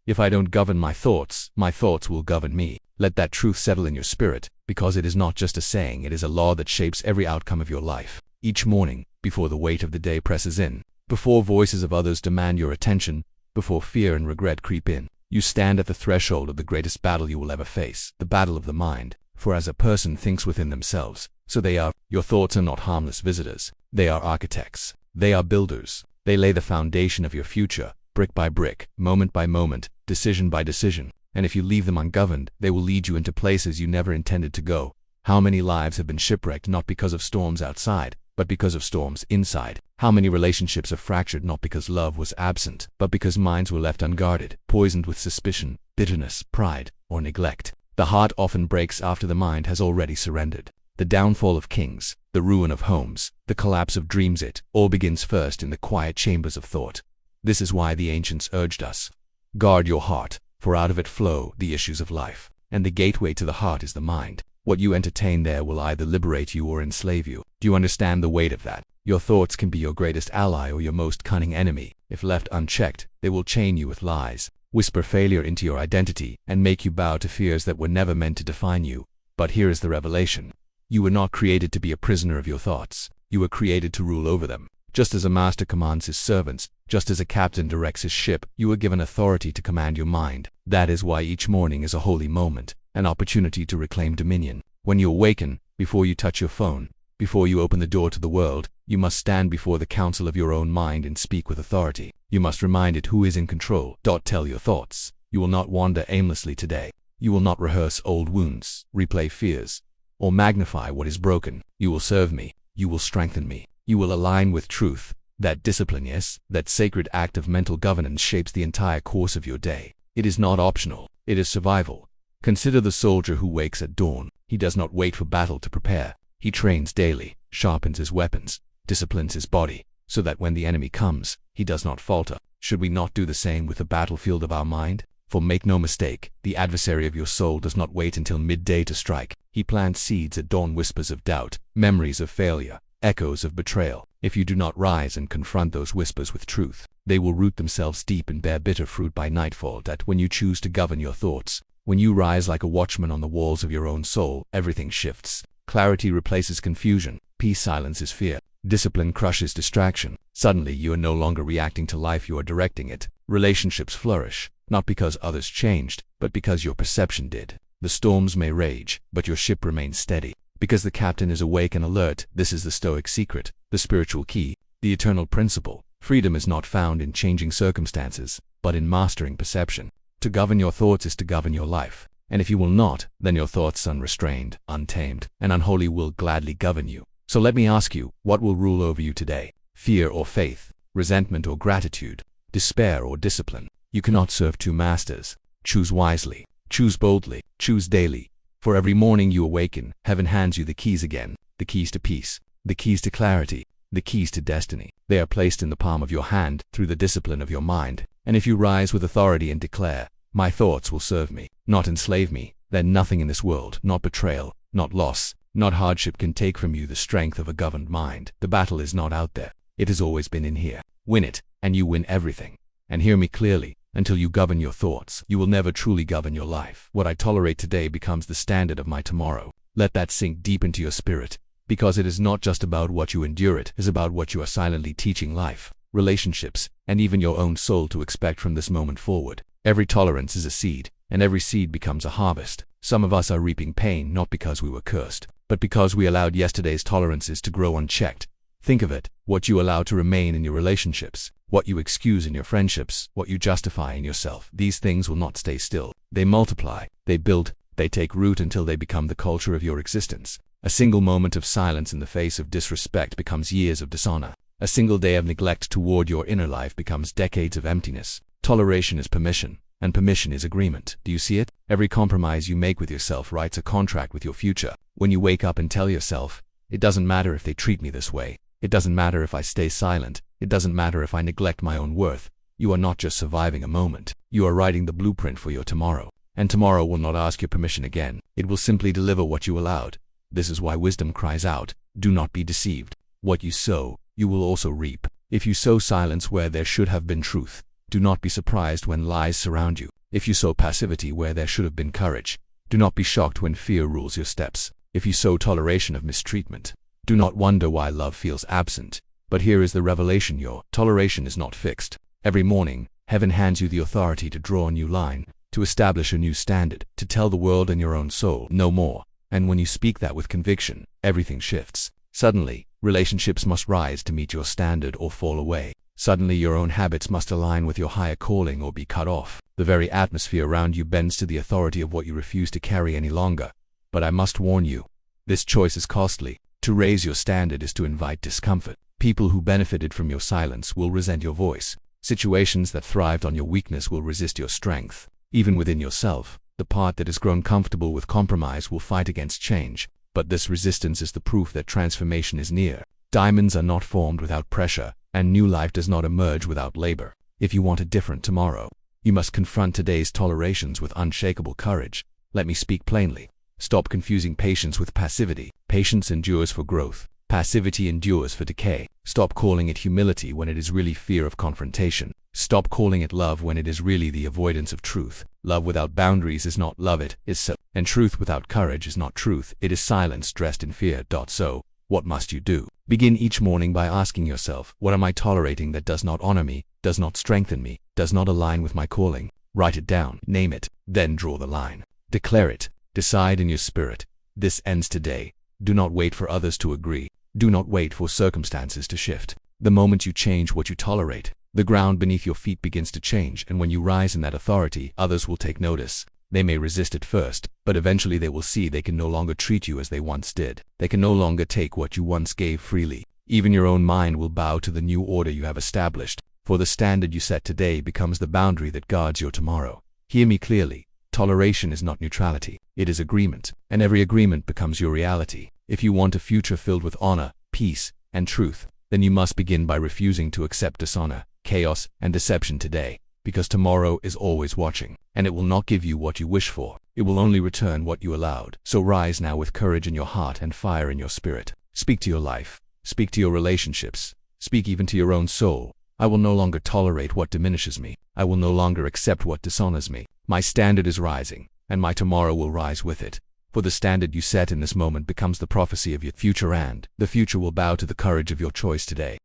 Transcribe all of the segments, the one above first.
If I don't govern my thoughts will govern me. Let that truth settle in your spirit, because it is not just a saying, it is a law that shapes every outcome of your life. Each morning, before the weight of the day presses in, before voices of others demand your attention, before fear and regret creep in, you stand at the threshold of the greatest battle you will ever face, the battle of the mind. For as a person thinks within themselves, so they are. Your thoughts are not harmless visitors. They are architects. They are builders. They lay the foundation of your future, brick by brick, moment by moment, decision by decision. And if you leave them ungoverned, they will lead you into places you never intended to go. How many lives have been shipwrecked not because of storms outside, but because of storms inside? How many relationships are fractured not because love was absent, but because minds were left unguarded, poisoned with suspicion, bitterness, pride, or neglect? The heart often breaks after the mind has already surrendered. The downfall of kings, the ruin of homes, the collapse of dreams, it all begins first in the quiet chambers of thought. This is why the ancients urged us, guard your heart, for out of it flow the issues of life. And the gateway to the heart is the mind. What you entertain there will either liberate you or enslave you. Do you understand the weight of that? Your thoughts can be your greatest ally or your most cunning enemy. If left unchecked, they will chain you with lies, whisper failure into your identity, and make you bow to fears that were never meant to define you. But here is the revelation. You were not created to be a prisoner of your thoughts. You were created to rule over them. Just as a master commands his servants, just as a captain directs his ship, you were given authority to command your mind. That is why each morning is a holy moment, an opportunity to reclaim dominion. When you awaken, before you touch your phone, before you open the door to the world, you must stand before the council of your own mind and speak with authority. You must remind it who is in control. Tell your thoughts. You will not wander aimlessly today. You will not rehearse old wounds, replay fears, or magnify what is broken. You will serve me. You will strengthen me. You will align with truth. That discipline, yes, that sacred act of mental governance shapes the entire course of your day. It is not optional. It is survival. Consider the soldier who wakes at dawn. He does not wait for battle to prepare. He trains daily, sharpens his weapons, disciplines his body, so that when the enemy comes, he does not falter. Should we not do the same with the battlefield of our mind? For make no mistake, the adversary of your soul does not wait until midday to strike. He plants seeds at dawn, whispers of doubt, memories of failure, echoes of betrayal. If you do not rise and confront those whispers with truth, they will root themselves deep and bear bitter fruit by nightfall. That when you choose to govern your thoughts, when you rise like a watchman on the walls of your own soul, everything shifts. Clarity replaces confusion, peace silences fear, discipline crushes distraction. Suddenly you are no longer reacting to life, you are directing it. Relationships flourish, not because others changed, but because your perception did. The storms may rage, but your ship remains steady, because the captain is awake and alert. This is the Stoic secret, the spiritual key, the eternal principle. Freedom is not found in changing circumstances, but in mastering perception. To govern your thoughts is to govern your life. And if you will not, then your thoughts, unrestrained, untamed, and unholy, will gladly govern you. So let me ask you, what will rule over you today? Fear or faith? Resentment or gratitude? Despair or discipline? You cannot serve two masters. Choose wisely. Choose boldly. Choose daily. For every morning you awaken, heaven hands you the keys again. The keys to peace. The keys to clarity. The keys to destiny. They are placed in the palm of your hand through the discipline of your mind. And if you rise with authority and declare, my thoughts will serve me, not enslave me, then nothing in this world, not betrayal, not loss, not hardship, can take from you the strength of a governed mind. The battle is not out there. It has always been in here. Win it, and you win everything. And hear me clearly, until you govern your thoughts, you will never truly govern your life. What I tolerate today becomes the standard of my tomorrow. Let that sink deep into your spirit, because it is not just about what you endure, it is about what you are silently teaching life, relationships, and even your own soul to expect from this moment forward. Every tolerance is a seed, and every seed becomes a harvest. Some of us are reaping pain not because we were cursed, but because we allowed yesterday's tolerances to grow unchecked. Think of it, what you allow to remain in your relationships, what you excuse in your friendships, what you justify in yourself. These things will not stay still. They multiply, they build, they take root until they become the culture of your existence. A single moment of silence in the face of disrespect becomes years of dishonor. A single day of neglect toward your inner life becomes decades of emptiness. Toleration is permission, and permission is agreement. Do you see it? Every compromise you make with yourself writes a contract with your future. When you wake up and tell yourself, it doesn't matter if they treat me this way, it doesn't matter if I stay silent, it doesn't matter if I neglect my own worth, you are not just surviving a moment, you are writing the blueprint for your tomorrow. And tomorrow will not ask your permission again. It will simply deliver what you allowed. This is why wisdom cries out, do not be deceived. What you sow, you will also reap. If you sow silence where there should have been truth, Do not be surprised when lies surround you. If you sow passivity where there should have been courage, do not be shocked when fear rules your steps. If you sow toleration of mistreatment, do not wonder why love feels absent. But here is the revelation: your toleration is not fixed. Every morning, heaven hands you the authority to draw a new line, to establish a new standard, to tell the world and your own soul, no more. And when you speak that with conviction, everything shifts. Suddenly, relationships must rise to meet your standard or fall away. Suddenly your own habits must align with your higher calling or be cut off. The very atmosphere around you bends to the authority of what you refuse to carry any longer. But I must warn you, this choice is costly. To raise your standard is to invite discomfort. People who benefited from your silence will resent your voice. Situations that thrived on your weakness will resist your strength. Even within yourself, the part that has grown comfortable with compromise will fight against change. But this resistance is the proof that transformation is near. Diamonds are not formed without pressure, and new life does not emerge without labor. If you want a different tomorrow, you must confront today's tolerations with unshakable courage. Let me speak plainly. Stop confusing patience with passivity. Patience endures for growth. Passivity endures for decay. Stop calling it humility when it is really fear of confrontation. Stop calling it love when it is really the avoidance of truth. Love without boundaries is not love, it is so. And truth without courage is not truth, it is silence dressed in fear. So, what must you do? Begin each morning by asking yourself, what am I tolerating that does not honor me, does not strengthen me, does not align with my calling? Write it down, name it, then draw the line. Declare it. Decide in your spirit. This ends today. Do not wait for others to agree. Do not wait for circumstances to shift. The moment you change what you tolerate, the ground beneath your feet begins to change, and when you rise in that authority, others will take notice. They may resist at first, but eventually they will see they can no longer treat you as they once did. They can no longer take what you once gave freely. Even your own mind will bow to the new order you have established, for the standard you set today becomes the boundary that guards your tomorrow. Hear me clearly. Toleration is not neutrality, it is agreement, and every agreement becomes your reality. If you want a future filled with honor, peace, and truth, then you must begin by refusing to accept dishonor, chaos, and deception today, because tomorrow is always watching, and it will not give you what you wish for. It will only return what you allowed. So rise now with courage in your heart and fire in your spirit. Speak to your life. Speak to your relationships. Speak even to your own soul. I will no longer tolerate what diminishes me. I will no longer accept what dishonors me. My standard is rising, and my tomorrow will rise with it. For the standard you set in this moment becomes the prophecy of your future, and the future will bow to the courage of your choice today.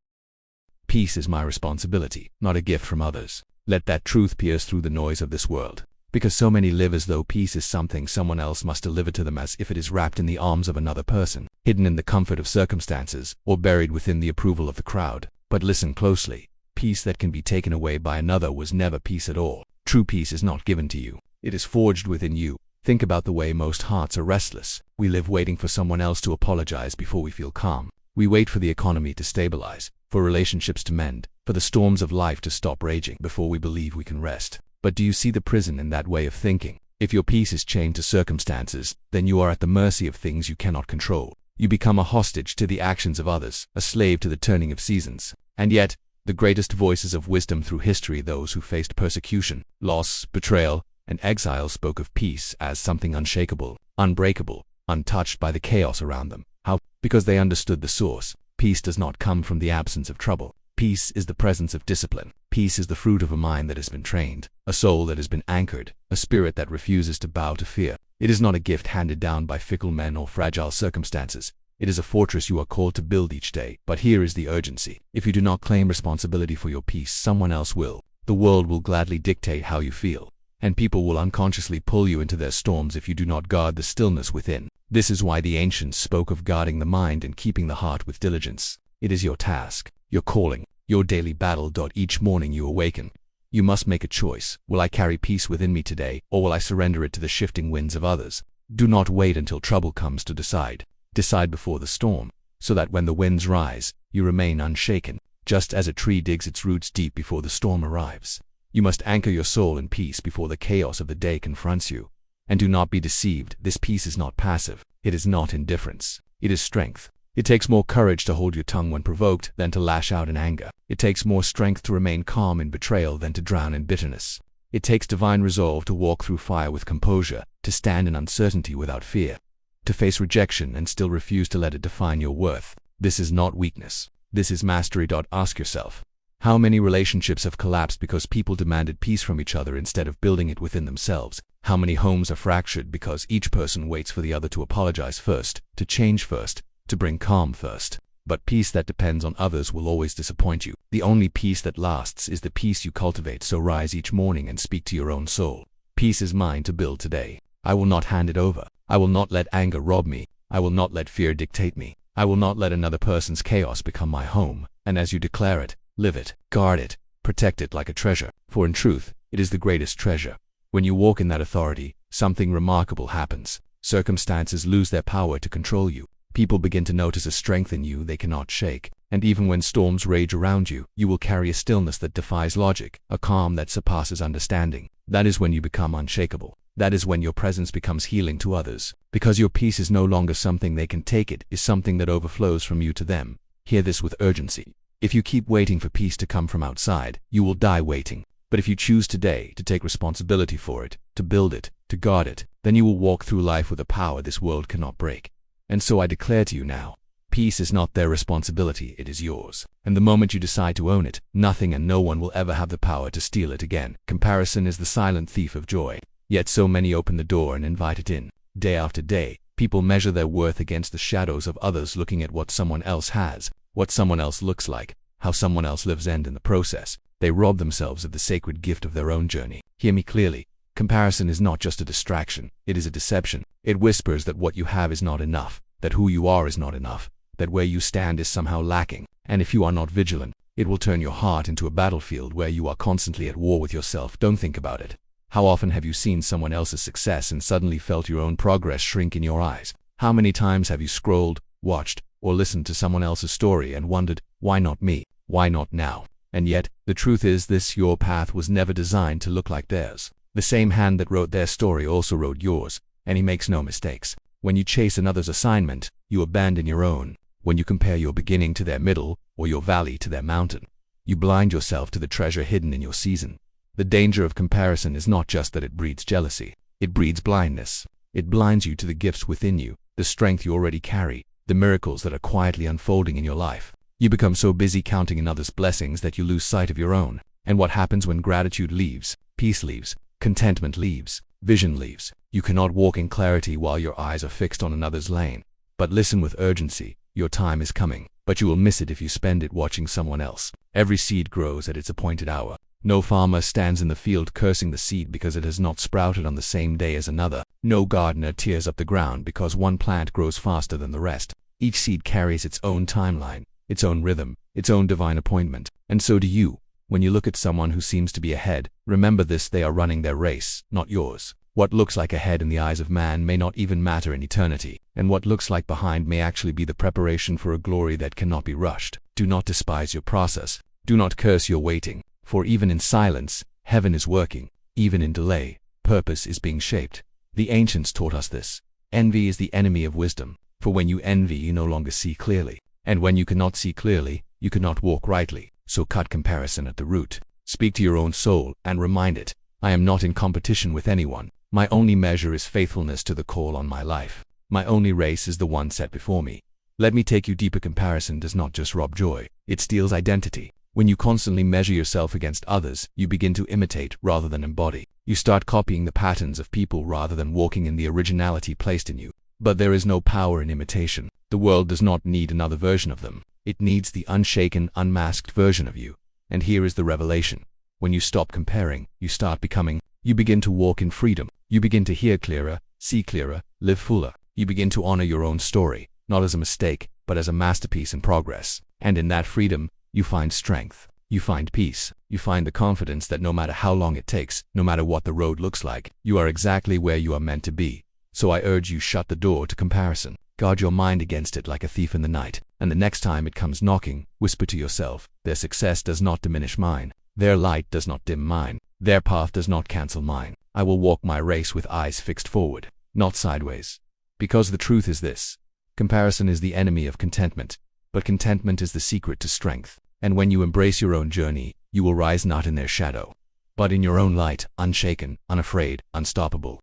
Peace is my responsibility, not a gift from others. Let that truth pierce through the noise of this world. Because so many live as though peace is something someone else must deliver to them, as if it is wrapped in the arms of another person, hidden in the comfort of circumstances, or buried within the approval of the crowd. But listen closely. Peace that can be taken away by another was never peace at all. True peace is not given to you. It is forged within you. Think about the way most hearts are restless. We live waiting for someone else to apologize before we feel calm. We wait for the economy to stabilize, for relationships to mend, for the storms of life to stop raging before we believe we can rest. But do you see the prison in that way of thinking? If your peace is chained to circumstances, then you are at the mercy of things you cannot control. You become a hostage to the actions of others, a slave to the turning of seasons. And yet, the greatest voices of wisdom through history, those who faced persecution, loss, betrayal, and exile, spoke of peace as something unshakable, unbreakable, untouched by the chaos around them. How? Because they understood the source. Peace does not come from the absence of trouble. Peace is the presence of discipline. Peace is the fruit of a mind that has been trained, a soul that has been anchored, a spirit that refuses to bow to fear. It is not a gift handed down by fickle men or fragile circumstances. It is a fortress you are called to build each day. But here is the urgency. If you do not claim responsibility for your peace, someone else will. The world will gladly dictate how you feel, and people will unconsciously pull you into their storms if you do not guard the stillness within. This is why the ancients spoke of guarding the mind and keeping the heart with diligence. It is your task, your calling, your daily battle. Each morning you awaken, you must make a choice. Will I carry peace within me today, or will I surrender it to the shifting winds of others? Do not wait until trouble comes to decide. Decide before the storm, so that when the winds rise, you remain unshaken, just as a tree digs its roots deep before the storm arrives. You must anchor your soul in peace before the chaos of the day confronts you. And do not be deceived. This peace is not passive. It is not indifference. It is strength. It takes more courage to hold your tongue when provoked than to lash out in anger. It takes more strength to remain calm in betrayal than to drown in bitterness. It takes divine resolve to walk through fire with composure, to stand in uncertainty without fear, to face rejection and still refuse to let it define your worth. This is not weakness. This is mastery. Ask yourself, How many relationships have collapsed because people demanded peace from each other instead of building it within themselves? How many homes are fractured because each person waits for the other to apologize first, to change first, to bring calm first? But peace that depends on others will always disappoint you. The only peace that lasts is the peace you cultivate, so rise each morning and speak to your own soul. Peace is mine to build today. I will not hand it over. I will not let anger rob me. I will not let fear dictate me. I will not let another person's chaos become my home. And as you declare it, live it, guard it, protect it like a treasure. For in truth, it is the greatest treasure. When you walk in that authority, something remarkable happens. Circumstances lose their power to control you. People begin to notice a strength in you they cannot shake. And even when storms rage around you, you will carry a stillness that defies logic, a calm that surpasses understanding. That is when you become unshakable. That is when your presence becomes healing to others. Because your peace is no longer something they can take, it is something that overflows from you to them. Hear this with urgency. If you keep waiting for peace to come from outside, you will die waiting. But if you choose today to take responsibility for it, to build it, to guard it, then you will walk through life with a power this world cannot break. And so I declare to you now, peace is not their responsibility, it is yours. And the moment you decide to own it, nothing and no one will ever have the power to steal it again. Comparison is the silent thief of joy. Yet so many open the door and invite it in. Day after day, people measure their worth against the shadows of others, looking at what someone else has, what someone else looks like, how someone else lives, and in the process, they rob themselves of the sacred gift of their own journey. Hear me clearly. Comparison is not just a distraction, it is a deception. It whispers that what you have is not enough, that who you are is not enough, that where you stand is somehow lacking, and if you are not vigilant, it will turn your heart into a battlefield where you are constantly at war with yourself. Don't think about it. How often have you seen someone else's success and suddenly felt your own progress shrink in your eyes? How many times have you scrolled, watched, or listened to someone else's story and wondered, why not me? Why not now? And yet, the truth is this: your path was never designed to look like theirs. The same hand that wrote their story also wrote yours, and he makes no mistakes. When you chase another's assignment, you abandon your own. When you compare your beginning to their middle, or your valley to their mountain, you blind yourself to the treasure hidden in your season. The danger of comparison is not just that it breeds jealousy, it breeds blindness. It blinds you to the gifts within you, the strength you already carry, the miracles that are quietly unfolding in your life. You become so busy counting in others' blessings that you lose sight of your own. And what happens when gratitude leaves, peace leaves, contentment leaves, vision leaves? You cannot walk in clarity while your eyes are fixed on another's lane. But listen with urgency. Your time is coming, but you will miss it if you spend it watching someone else. Every seed grows at its appointed hour. No farmer stands in the field cursing the seed because it has not sprouted on the same day as another. No gardener tears up the ground because one plant grows faster than the rest. Each seed carries its own timeline, its own rhythm, its own divine appointment. And so do you. When you look at someone who seems to be ahead, remember this: they are running their race, not yours. What looks like ahead in the eyes of man may not even matter in eternity, and what looks like behind may actually be the preparation for a glory that cannot be rushed. Do not despise your process. Do not curse your waiting. For even in silence, heaven is working. Even in delay, purpose is being shaped. The ancients taught us this. Envy is the enemy of wisdom. For when you envy, you no longer see clearly. And when you cannot see clearly, you cannot walk rightly. So cut comparison at the root. Speak to your own soul and remind it, I am not in competition with anyone. My only measure is faithfulness to the call on my life. My only race is the one set before me. Let me take you deeper. Comparison does not just rob joy, it steals identity. When you constantly measure yourself against others, you begin to imitate rather than embody. You start copying the patterns of people rather than walking in the originality placed in you. But there is no power in imitation. The world does not need another version of them. It needs the unshaken, unmasked version of you. And here is the revelation. When you stop comparing, you start becoming. You begin to walk in freedom. You begin to hear clearer, see clearer, live fuller. You begin to honor your own story, not as a mistake, but as a masterpiece in progress. And in that freedom, you find strength. You find peace. You find the confidence that no matter how long it takes, no matter what the road looks like, you are exactly where you are meant to be. So I urge you, shut the door to comparison. Guard your mind against it like a thief in the night. And the next time it comes knocking, whisper to yourself, their success does not diminish mine. Their light does not dim mine. Their path does not cancel mine. I will walk my race with eyes fixed forward, not sideways. Because the truth is this: comparison is the enemy of contentment, but contentment is the secret to strength. And when you embrace your own journey, you will rise not in their shadow, but in your own light, unshaken, unafraid, unstoppable.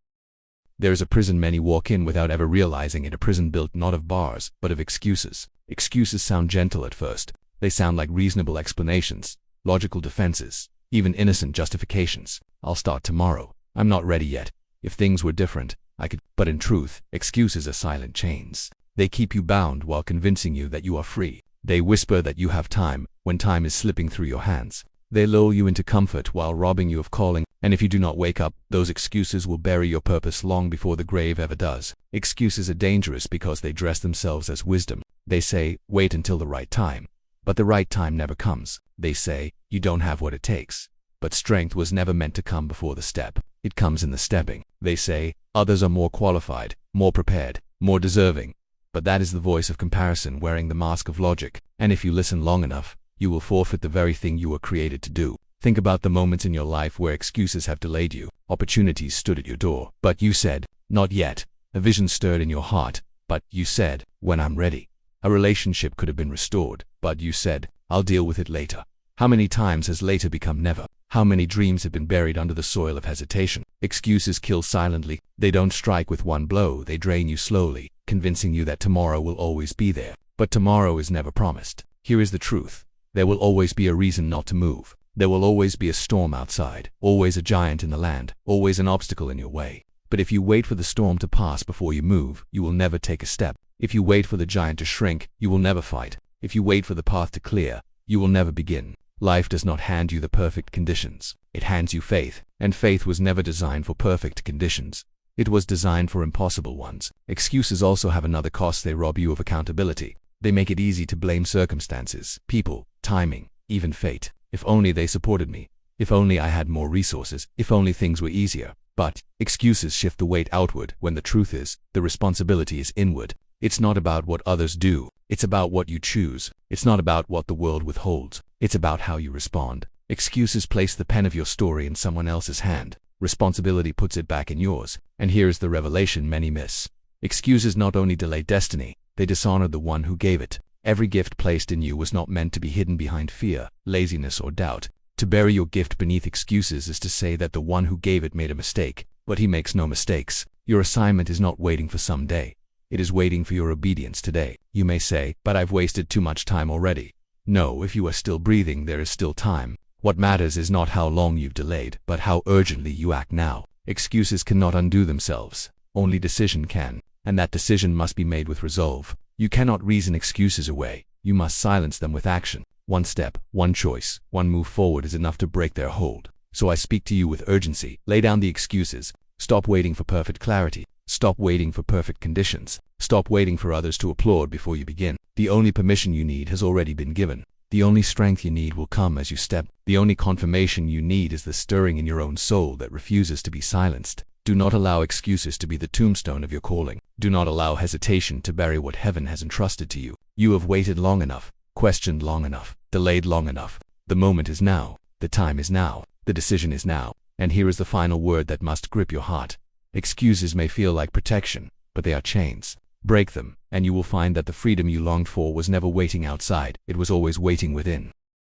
There is a prison many walk in without ever realizing it, a prison built not of bars, but of excuses. Excuses sound gentle at first. They sound like reasonable explanations. logical defenses, even innocent justifications. I'll start tomorrow. I'm not ready yet. If things were different, I could. But in truth, excuses are silent chains. They keep you bound while convincing you that you are free. They whisper that you have time when time is slipping through your hands. They lull you into comfort while robbing you of calling, and if you do not wake up, those excuses will bury your purpose long before the grave ever does. Excuses are dangerous because they dress themselves as wisdom. They say, wait until the right time. But the right time never comes. They say, you don't have what it takes. But strength was never meant to come before the step. It comes in the stepping. They say, others are more qualified, more prepared, more deserving. But that is the voice of comparison wearing the mask of logic, and if you listen long enough, you will forfeit the very thing you were created to do. Think about the moments in your life where excuses have delayed you. Opportunities stood at your door, but you said, not yet. A vision stirred in your heart, but you said, when I'm ready. A relationship could have been restored, but you said, I'll deal with it later. How many times has later become never? How many dreams have been buried under the soil of hesitation? Excuses kill silently. They don't strike with one blow, they drain you slowly, convincing you that tomorrow will always be there. But tomorrow is never promised. Here is the truth. There will always be a reason not to move. There will always be a storm outside, always a giant in the land, always an obstacle in your way. But if you wait for the storm to pass before you move, you will never take a step. If you wait for the giant to shrink, you will never fight. If you wait for the path to clear, you will never begin. Life does not hand you the perfect conditions. It hands you faith, and faith was never designed for perfect conditions. It was designed for impossible ones. Excuses also have another cost. They rob you of accountability. They make it easy to blame circumstances, people, timing, even fate. If only they supported me. If only I had more resources. If only things were easier. But excuses shift the weight outward when the truth is, the responsibility is inward. It's not about what others do. It's about what you choose. It's not about what the world withholds. It's about how you respond. Excuses place the pen of your story in someone else's hand. Responsibility puts it back in yours. And here is the revelation many miss. Excuses not only delay destiny, they dishonor the one who gave it. Every gift placed in you was not meant to be hidden behind fear, laziness, or doubt. To bury your gift beneath excuses is to say that the one who gave it made a mistake, but he makes no mistakes. Your assignment is not waiting for someday. It is waiting for your obedience today. You may say, but I've wasted too much time already. No, if you are still breathing, there is still time. What matters is not how long you've delayed, but how urgently you act now. Excuses cannot undo themselves. Only decision can, and that decision must be made with resolve. You cannot reason excuses away. You must silence them with action. One step, one choice, one move forward is enough to break their hold. So I speak to you with urgency. Lay down the excuses. Stop waiting for perfect clarity. Stop waiting for perfect conditions. Stop waiting for others to applaud before you begin. The only permission you need has already been given. The only strength you need will come as you step. The only confirmation you need is the stirring in your own soul that refuses to be silenced. Do not allow excuses to be the tombstone of your calling. Do not allow hesitation to bury what heaven has entrusted to you. You have waited long enough, questioned long enough, delayed long enough. The moment is now. The time is now. The decision is now. And here is the final word that must grip your heart. Excuses may feel like protection, but they are chains. Break them, and you will find that the freedom you longed for was never waiting outside. It was always waiting within.